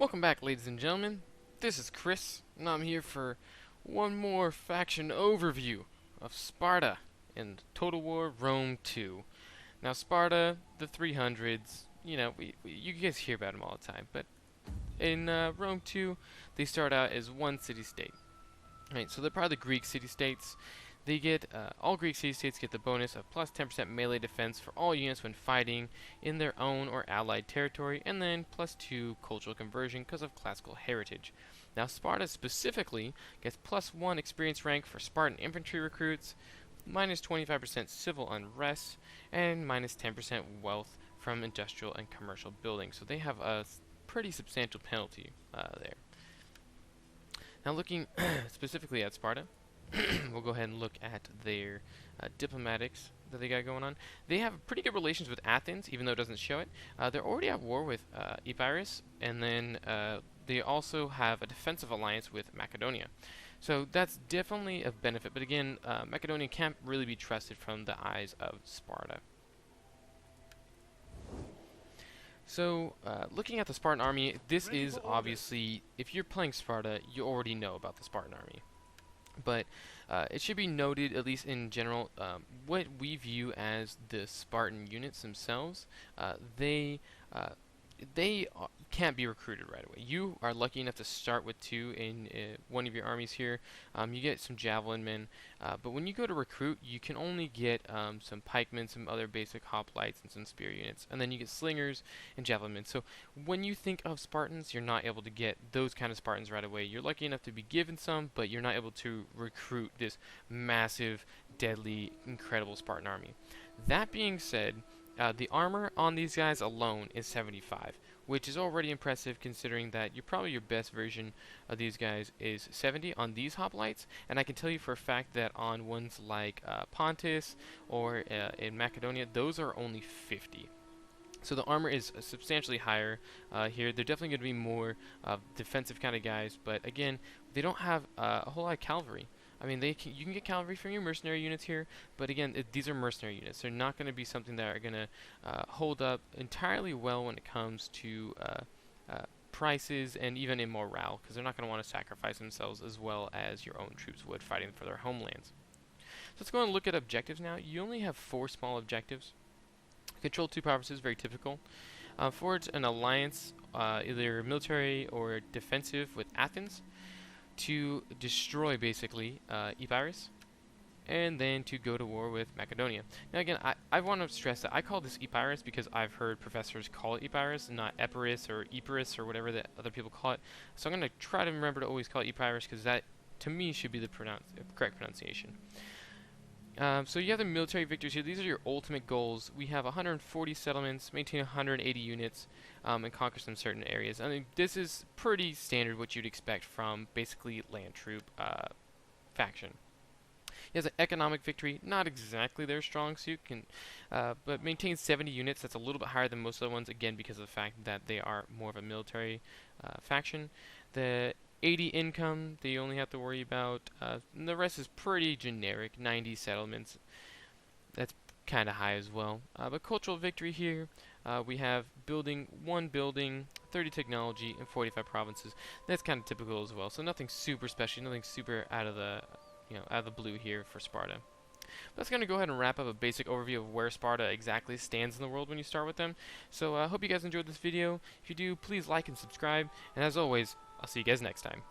Welcome back, ladies and gentlemen. This is Chris, and I'm here for one more faction overview of Sparta in Total War Rome 2. Now, Sparta, the 300s, you guys hear about them all the time, but in Rome 2, they start out as one city-state. Right, so they're part of the Greek city-states. They get all Greek city-states get the bonus of plus 10% melee defense for all units when fighting in their own or allied territory, and then plus 2 cultural conversion because of classical heritage. Now, Sparta specifically gets plus 1 experience rank for Spartan infantry recruits, minus 25% civil unrest, and minus 10% wealth from industrial and commercial buildings. So they have a pretty substantial penalty there. Now, looking specifically at Sparta, we'll go ahead and look at their diplomatics that they got going on. They have pretty good relations with Athens, even though it doesn't show it. They're already at war with Epirus, and then they also have a defensive alliance with Macedonia. So that's definitely a benefit, but again, Macedonia can't really be trusted from the eyes of Sparta. So, looking at the Spartan army, this is obviously, if you're playing Sparta, you already know about the Spartan army. But it should be noted, at least in general, what we view as the Spartan units themselves, they can't be recruited right away. You are lucky enough to start with 2 in one of your armies here. You get some javelin men, but when you go to recruit, you can only get some pikemen, some other basic hoplites, and some spear units, and then you get slingers and javelin men. So when you think of Spartans, you're not able to get those kind of Spartans right away. You're lucky enough to be given some, but you're not able to recruit this massive, deadly, incredible Spartan army. That being said, the armor on these guys alone is 75, which is already impressive considering that your best version of these guys is 70 on these hoplites, and I can tell you for a fact that on ones like Pontus or in Macedonia, those are only 50. So the armor is substantially higher here. They're definitely going to be more defensive kind of guys, but again, they don't have a whole lot of cavalry. I mean, you can get cavalry from your mercenary units here, but again, these are mercenary units. They're not going to be something that are going to hold up entirely well when it comes to prices and even in morale, because they're not going to want to sacrifice themselves as well as your own troops would fighting for their homelands. So let's go and look at objectives now. You only have 4 small objectives. Control 2 provinces, very typical. Forge an alliance, either military or defensive, with Athens, to destroy basically Epirus, and then to go to war with Macedonia. Now again, I want to stress that I call this Epirus because I've heard professors call it Epirus, not Epirus or Epirus or whatever that other people call it. So I'm going to try to remember to always call it Epirus because that, to me, should be the correct pronunciation. So you have the military victories here. These are your ultimate goals. We have 140 settlements, maintain 180 units, and conquer some certain areas. I mean, this is pretty standard what you'd expect from basically land troop faction. He has an economic victory, not exactly their strong suit, but maintains 70 units. That's a little bit higher than most of the ones, again, because of the fact that they are more of a military faction. The 80 income, they only have to worry about, and the rest is pretty generic, 90 settlements. That's kind of high as well. But cultural victory here, we have one building, 30 technology, and 45 provinces. That's kind of typical as well. So nothing super special, nothing super out of the blue here for Sparta. That's going to go ahead and wrap up a basic overview of where Sparta exactly stands in the world when you start with them. So I hope you guys enjoyed this video. If you do, please like and subscribe. And as always, I'll see you guys next time.